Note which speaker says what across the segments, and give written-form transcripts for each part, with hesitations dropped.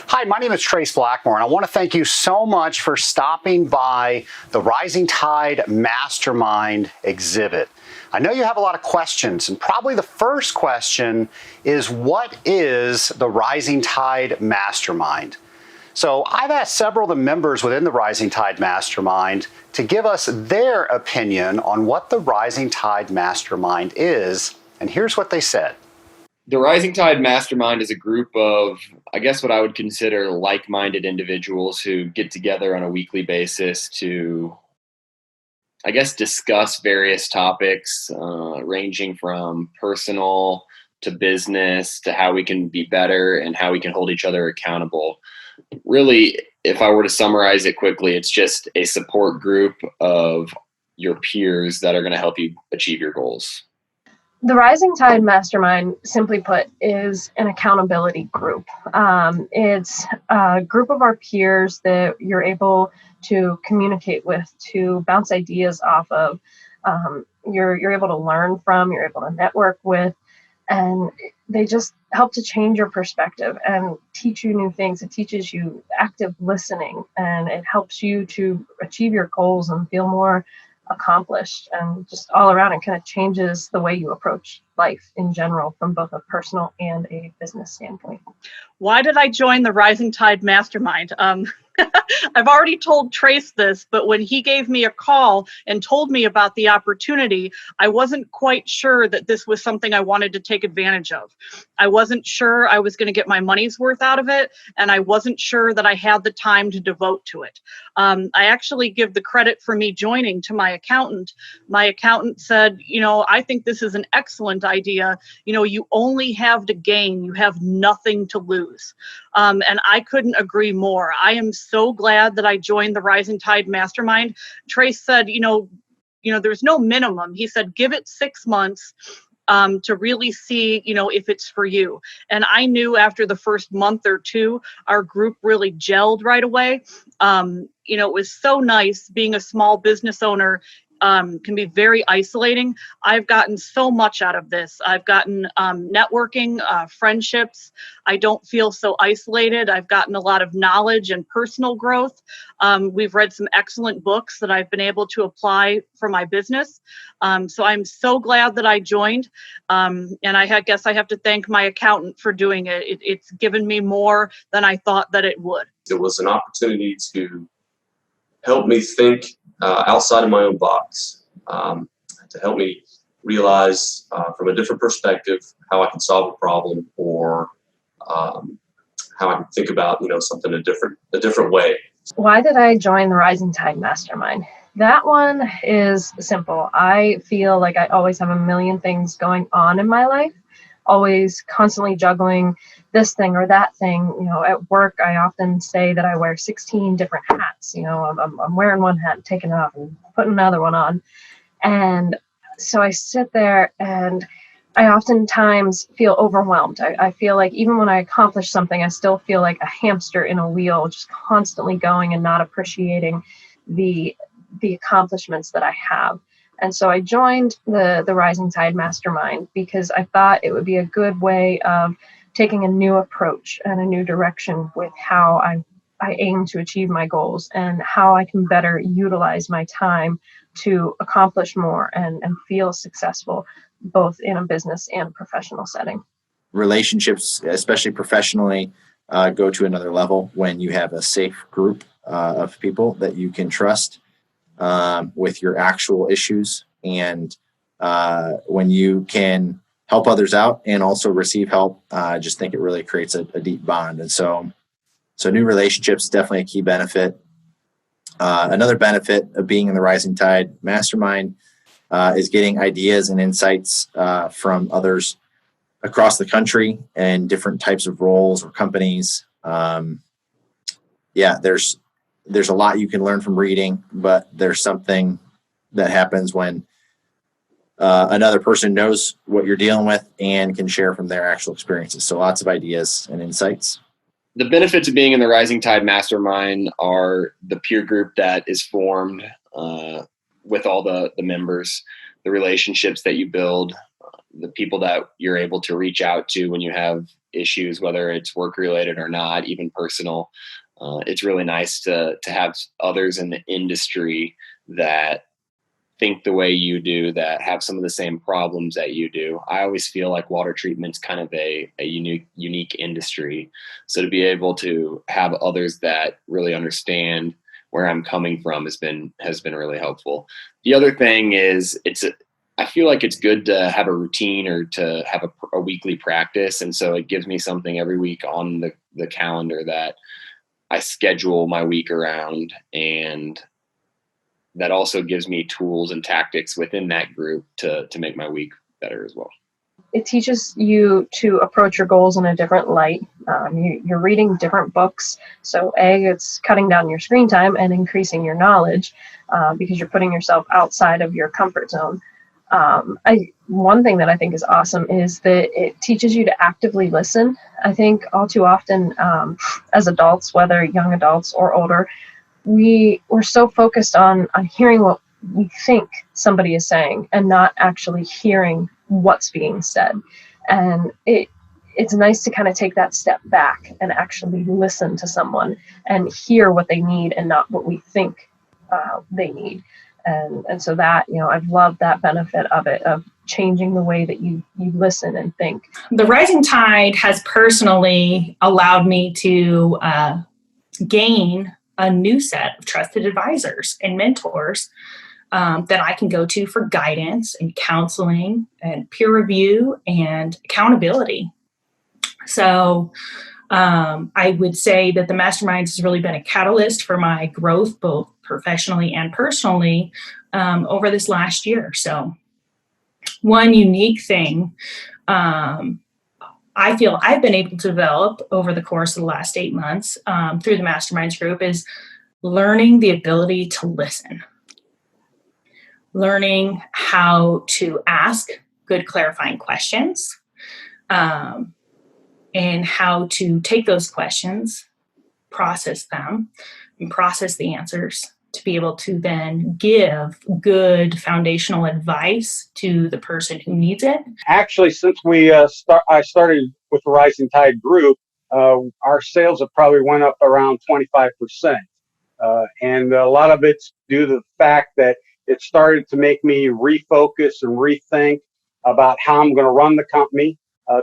Speaker 1: Hi, my name is Trace Blackmore, and I want to thank you so much for stopping by the Rising Tide Mastermind exhibit. I know you have a lot of questions, and probably the first question is, what is the Rising Tide Mastermind? So I've asked several of the members within the Rising Tide Mastermind to give us their opinion on what the Rising Tide Mastermind is, and here's what they said.
Speaker 2: The Rising Tide Mastermind is a group of, I guess, what I would consider like-minded individuals who get together on a weekly basis to, I guess, discuss various topics, ranging from personal to business to how we can be better and how we can hold each other accountable. Really, if I were to summarize it quickly, it's just a support group of your peers that are going to help you achieve your goals.
Speaker 3: The Rising Tide Mastermind, simply put, is an accountability group. It's a group of our peers that you're able to communicate with, to bounce ideas off of. You're able to learn from, you're able to network with, and they just help to change your perspective and teach you new things. It teaches you active listening, and it helps you to achieve your goals and feel more accomplished, and just all around it kind of changes the way you approach life in general from both a personal and a business standpoint.
Speaker 4: Why did I join the Rising Tide Mastermind? I've already told Trace this, but when he gave me a call and told me about the opportunity, I wasn't quite sure that this was something I wanted to take advantage of. I wasn't sure I was going to get my money's worth out of it, and I wasn't sure that I had the time to devote to it. I actually give the credit for me joining to my accountant. My accountant said, I think this is an excellent idea. You only have to gain, you have nothing to lose. And I couldn't agree more. I am so glad that I joined the Rising Tide Mastermind. Trace said, there's no minimum. He said, give it 6 months to really see, if it's for you. And I knew after the first month or two, our group really gelled right away. It was so nice being a small business owner. Can be very isolating. I've gotten so much out of this. I've gotten networking, friendships. I don't feel so isolated. I've gotten a lot of knowledge and personal growth. We've read some excellent books that I've been able to apply for my business. So I'm so glad that I joined. And I guess I have to thank my accountant for doing it. It's given me more than I thought that it would.
Speaker 5: It was an opportunity to help me think outside of my own box, to help me realize from a different perspective how I can solve a problem, or how I can think about something a different way.
Speaker 3: Why did I join the Rising Tide Mastermind? That one is simple. I feel like I always have a million things going on in my life, always constantly juggling this thing or that thing. At work, I often say that I wear 16 different hats. I'm wearing one hat, taking it off, and putting another one on. And so I sit there and I oftentimes feel overwhelmed. I feel like even when I accomplish something, I still feel like a hamster in a wheel, just constantly going and not appreciating the accomplishments that I have. And so I joined the Rising Tide Mastermind because I thought it would be a good way of taking a new approach and a new direction with how I aim to achieve my goals, and how I can better utilize my time to accomplish more and feel successful, both in a business and professional setting.
Speaker 6: Relationships, especially professionally, go to another level when you have a safe group of people that you can trust with your actual issues, and when you can help others out and also receive help. I just think it really creates a deep bond. And so new relationships, definitely a key benefit. Another benefit of being in the Rising Tide Mastermind is getting ideas and insights from others across the country and different types of roles or companies. There's a lot you can learn from reading, but there's something that happens when another person knows what you're dealing with and can share from their actual experiences. So lots of ideas and insights.
Speaker 2: The benefits of being in the Rising Tide Mastermind are the peer group that is formed with all the members, the relationships that you build, the people that you're able to reach out to when you have issues, whether it's work related or not, even personal. It's really nice to have others in the industry that think the way you do, that have some of the same problems that you do. I always feel like water treatment's kind of a unique industry. So to be able to have others that really understand where I'm coming from has been really helpful. The other thing is I feel like it's good to have a routine or to have a weekly practice. And so it gives me something every week on the calendar that I schedule my week around, and that also gives me tools and tactics within that group to make my week better as well.
Speaker 3: It teaches you to approach your goals in a different light. You're reading different books. So it's cutting down your screen time and increasing your knowledge because you're putting yourself outside of your comfort zone. One thing that I think is awesome is that it teaches you to actively listen. I think all too often as adults, whether young adults or older, we're so focused on hearing what we think somebody is saying and not actually hearing what's being said. And it's nice to kind of take that step back and actually listen to someone and hear what they need and not what we think they need. And so that, I've loved that benefit of it, of changing the way that you listen and think.
Speaker 7: The Rising Tide has personally allowed me to gain a new set of trusted advisors and mentors that I can go to for guidance and counseling and peer review and accountability. So I would say that the Masterminds has really been a catalyst for my growth, both professionally and personally, over this last year. So one unique thing I feel I've been able to develop over the course of the last 8 months through the Masterminds group is learning the ability to listen, learning how to ask good clarifying questions, and how to take those questions, process them, and process the answers to be able to then give good foundational advice to the person who needs it.
Speaker 8: Actually, since I started with the Rising Tide group, our sales have probably went up around 25%. And a lot of it's due to the fact that it started to make me refocus and rethink about how I'm going to run the company.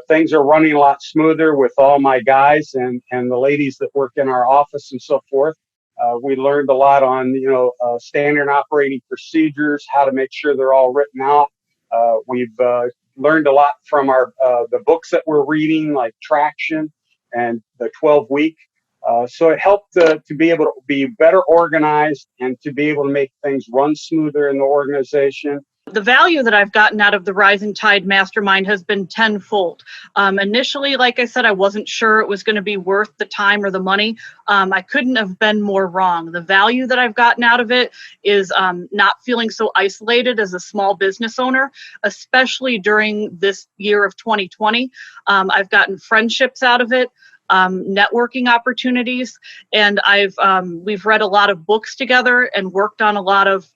Speaker 8: Things are running a lot smoother with all my guys and the ladies that work in our office and so forth. We learned a lot on, standard operating procedures, how to make sure they're all written out. We've learned a lot from the books that we're reading, like Traction and the 12-week. So it helped to be able to be better organized and to be able to make things run smoother in the organization.
Speaker 4: The value that I've gotten out of the Rising Tide Mastermind has been tenfold. Initially, like I said, I wasn't sure it was going to be worth the time or the money. I couldn't have been more wrong. The value that I've gotten out of it is not feeling so isolated as a small business owner, especially during this year of 2020. I've gotten friendships out of it. Networking opportunities, and we've read a lot of books together and worked on a lot of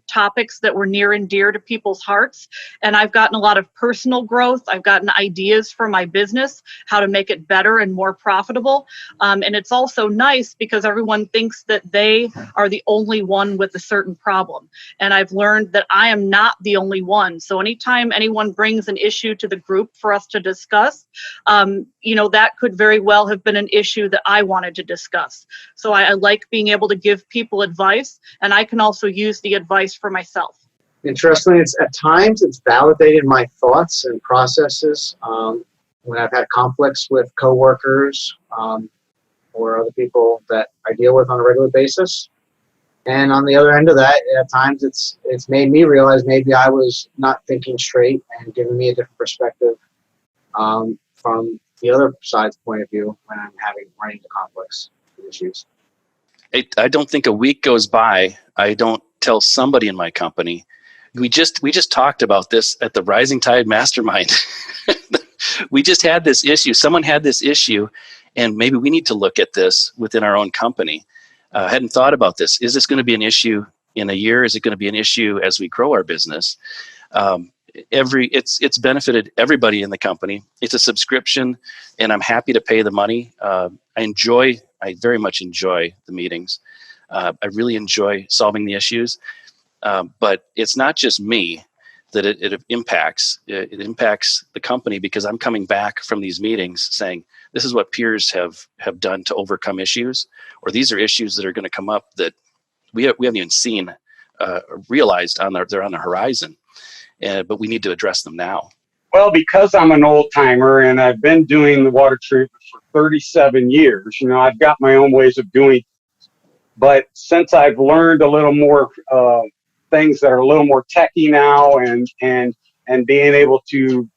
Speaker 4: topics that were near and dear to people's hearts. And I've gotten a lot of personal growth. I've gotten ideas for my business, how to make it better and more profitable. And it's also nice because everyone thinks that they are the only one with a certain problem. And I've learned that I am not the only one. So anytime anyone brings an issue to the group for us to discuss, that could very well have been an issue that I wanted to discuss. So I like being able to give people advice, and I can also use the advice for myself.
Speaker 9: Interestingly, at times it's validated my thoughts and processes when I've had conflicts with coworkers or other people that I deal with on a regular basis. And on the other end of that, at times it's made me realize maybe I was not thinking straight and giving me a different perspective from the other side's point of view when I'm running into conflicts and issues.
Speaker 10: I don't think a week goes by I don't tell somebody in my company. We just talked about this at the Rising Tide Mastermind. We just had this issue. Someone had this issue, and maybe we need to look at this within our own company. I hadn't thought about this. Is this going to be an issue in a year? Is it going to be an issue as we grow our business? it's benefited everybody in the company. It's a subscription, and I'm happy to pay the money. I very much enjoy the meetings. I really enjoy solving the issues, but it's not just me that it impacts. It impacts the company because I'm coming back from these meetings saying, this is what peers have done to overcome issues, or these are issues that are going to come up that we haven't even seen, realized they're on the horizon, but we need to address them now.
Speaker 8: Well, because I'm an old timer and I've been doing the water treatment for 37 years, I've got my own ways of doing it. But since I've learned a little more things that are a little more techy now, and being able to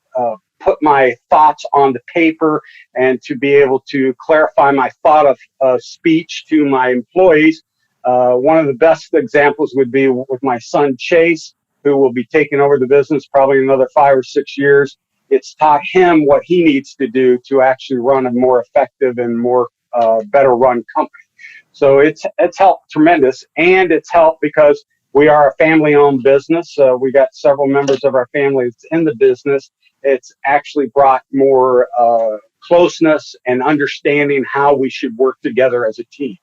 Speaker 8: put my thoughts on the paper and to be able to clarify my thought of speech to my employees, one of the best examples would be with my son Chase, who will be taking over the business probably in another 5 or 6 years. It's taught him what he needs to do to actually run a more effective and more better run company. So it's helped tremendous, and it's helped because we are a family-owned business. We got several members of our family that's in the business. It's actually brought more closeness and understanding how we should work together as a team.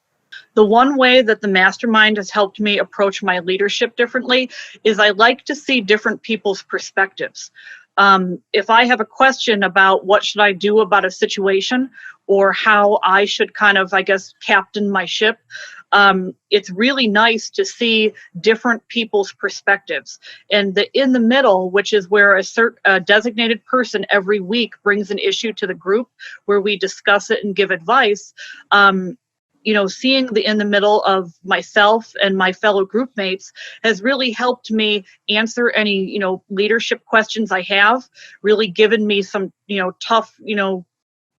Speaker 4: The one way that the mastermind has helped me approach my leadership differently is I like to see different people's perspectives. If I have a question about what should I do about a situation or how I should kind of, captain my ship, it's really nice to see different people's perspectives. And in the middle, which is where a designated person every week brings an issue to the group where we discuss it and give advice, seeing in the middle of myself and my fellow group mates has really helped me answer any, leadership questions I have, really given me some, tough,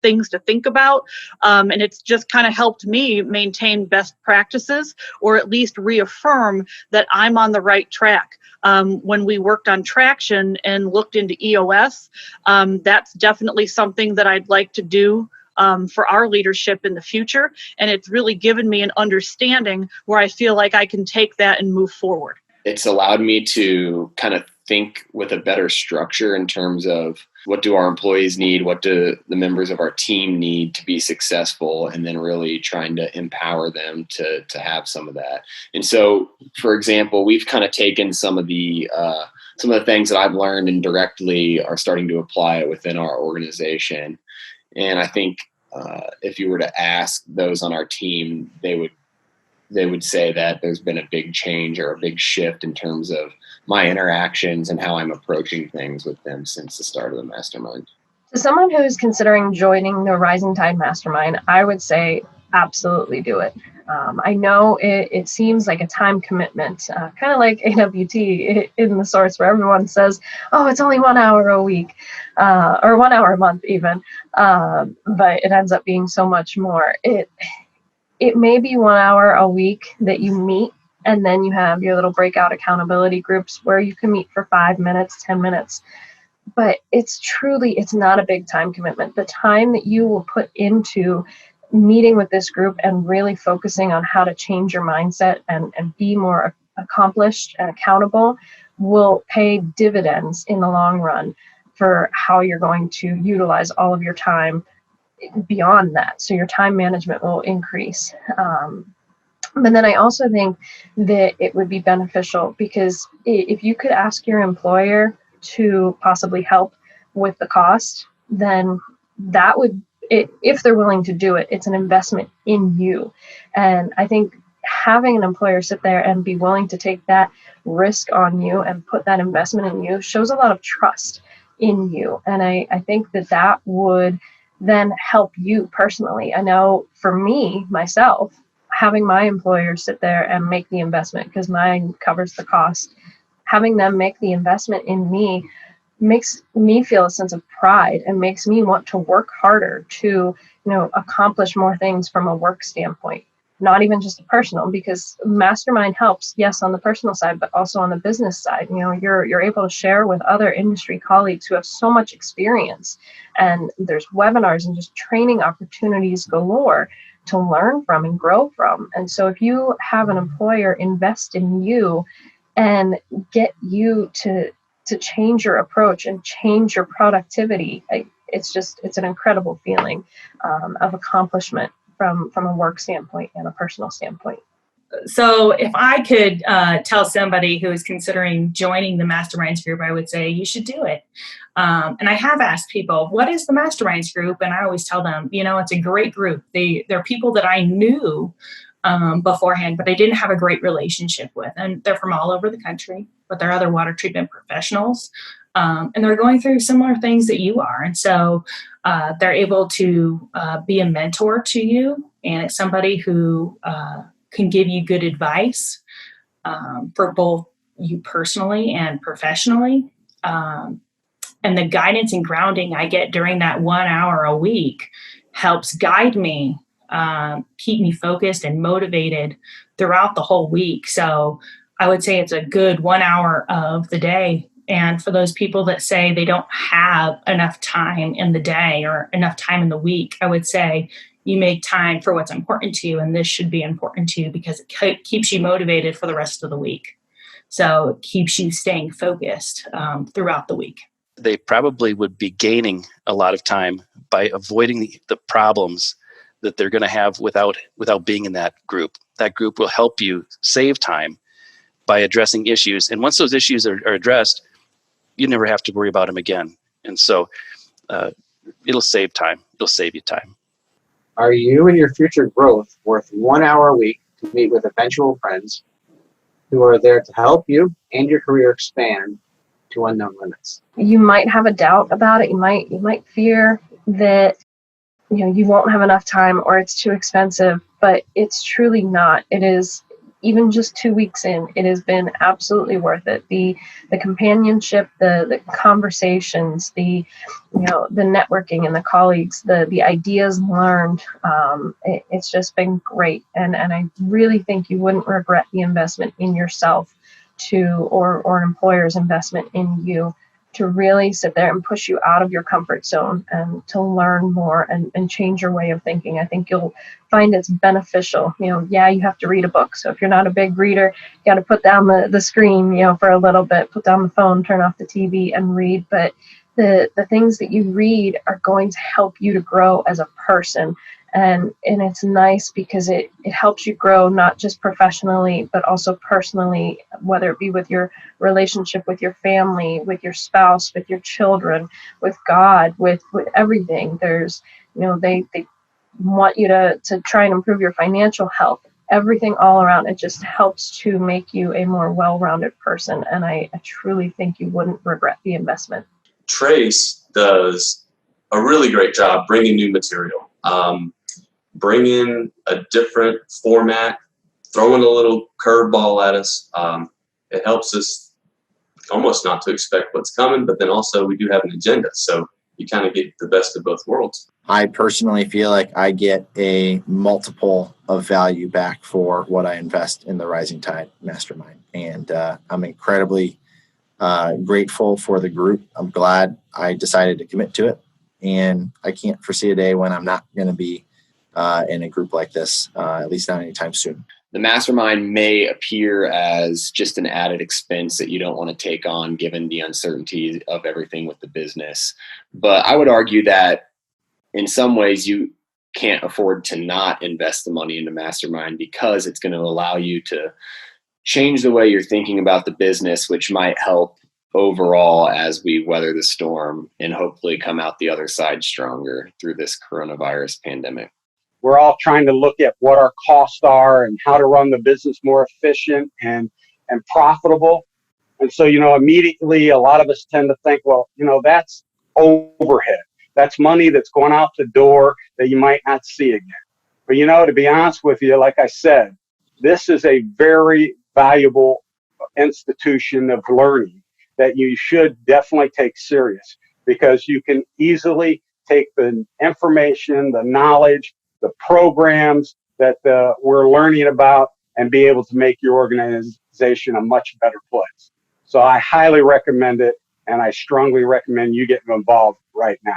Speaker 4: things to think about. And it's just kind of helped me maintain best practices, or at least reaffirm that I'm on the right track. When we worked on traction and looked into EOS, that's definitely something that I'd like to do for our leadership in the future. And it's really given me an understanding where I feel like I can take that and move forward.
Speaker 2: It's allowed me to kind of think with a better structure in terms of what do our employees need, what do the members of our team need to be successful, and then really trying to empower them to have some of that. And so, for example, we've kind of taken some of the things that I've learned and directly are starting to apply it within our organization. And I think if you were to ask those on our team, they would say that there's been a big change or a big shift in terms of my interactions and how I'm approaching things with them since the start of the mastermind.
Speaker 3: To someone who's considering joining the Rising Tide Mastermind, I would say absolutely do it. I know it seems like a time commitment, kind of like AWT in the source where everyone says, oh, it's only 1 hour a week or 1 hour a month even, but it ends up being so much more. It may be 1 hour a week that you meet, and then you have your little breakout accountability groups where you can meet for 5 minutes, 10 minutes. But it's not a big time commitment. The time that you will put into meeting with this group and really focusing on how to change your mindset and be more accomplished and accountable will pay dividends in the long run for how you're going to utilize all of your time beyond that. So your time management will increase. But then I also think that it would be beneficial because if you could ask your employer to possibly help with the cost, then that would, if they're willing to do it, it's an investment in you. And I think having an employer sit there and be willing to take that risk on you and put that investment in you shows a lot of trust in you. And I think that would then help you personally. I know for me, myself, having my employer sit there and make the investment because mine covers the cost, having them make the investment in me makes me feel a sense of pride and makes me want to work harder to, accomplish more things from a work standpoint, not even just a personal, because mastermind helps, yes, on the personal side, but also on the business side. You're able to share with other industry colleagues who have so much experience, and there's webinars and just training opportunities galore to learn from and grow from. And so if you have an employer invest in you and get you to to change your approach and change your productivity. It's an incredible feeling of accomplishment from a work standpoint and a personal standpoint.
Speaker 7: So if I could tell somebody who is considering joining the Masterminds group, I would say you should do it. And I have asked people, what is the Masterminds group? And I always tell them, it's a great group. They're people that I knew beforehand, but I didn't have a great relationship with. And they're from all over the country, but they're other water treatment professionals. And they're going through similar things that you are. And so they're able to be a mentor to you. And it's somebody who can give you good advice for both you personally and professionally. And the guidance and grounding I get during that 1 hour a week helps guide me, keep me focused and motivated throughout the whole week. So I would say it's a good 1 hour of the day. And for those people that say they don't have enough time in the day or enough time in the week, I would say you make time for what's important to you. And this should be important to you because it keeps you motivated for the rest of the week. So it keeps you staying focused throughout the week.
Speaker 10: They probably would be gaining a lot of time by avoiding the problems that they're going to have without being in that group. That group will help you save time by addressing issues. And once those issues are addressed, you never have to worry about them again. And so it'll save time. It'll save you time.
Speaker 9: Are you and your future growth worth 1 hour a week to meet with eventual friends who are there to help you and your career expand to unknown limits?
Speaker 3: You might have a doubt about it. You might fear that you won't have enough time or it's too expensive, but it's truly not. It is, even just 2 weeks in, it has been absolutely worth it. The companionship, the conversations, the networking and the colleagues, the ideas learned, it's just been great. And I really think you wouldn't regret the investment in yourself or an employer's investment in you to really sit there and push you out of your comfort zone and to learn more and change your way of thinking. I think you'll find it's beneficial. You have to read a book. So if you're not a big reader, you got to put down the screen, for a little bit, put down the phone, turn off the TV and read. But the things that you read are going to help you to grow as a person. And it's nice because it helps you grow not just professionally, but also personally, whether it be with your relationship with your family, with your spouse, with your children, with God, with everything. There's, they want you to try and improve your financial health, everything all around. It just helps to make you a more well-rounded person. And I truly think you wouldn't regret the investment.
Speaker 5: Trace does a really great job bringing new material. Bring in a different format, throwing a little curveball at us. It helps us almost not to expect what's coming, but then also we do have an agenda. So you kind of get the best of both worlds.
Speaker 6: I personally feel like I get a multiple of value back for what I invest in the Rising Tide Mastermind. And I'm incredibly grateful for the group. I'm glad I decided to commit to it. And I can't foresee a day when I'm not going to be in a group like this, at least not anytime soon.
Speaker 2: The mastermind may appear as just an added expense that you don't want to take on given the uncertainty of everything with the business. But I would argue that in some ways you can't afford to not invest the money into mastermind because it's going to allow you to change the way you're thinking about the business, which might help overall as we weather the storm and hopefully come out the other side stronger through this coronavirus pandemic.
Speaker 8: We're all trying to look at what our costs are and how to run the business more efficient and profitable. And so, immediately a lot of us tend to think, well, that's overhead. That's money that's going out the door that you might not see again. But, to be honest with you, like I said, this is a very valuable institution of learning that you should definitely take serious, because you can easily take the information, the knowledge, the programs that we're learning about and be able to make your organization a much better place. So I highly recommend it, and I strongly recommend you getting involved right now.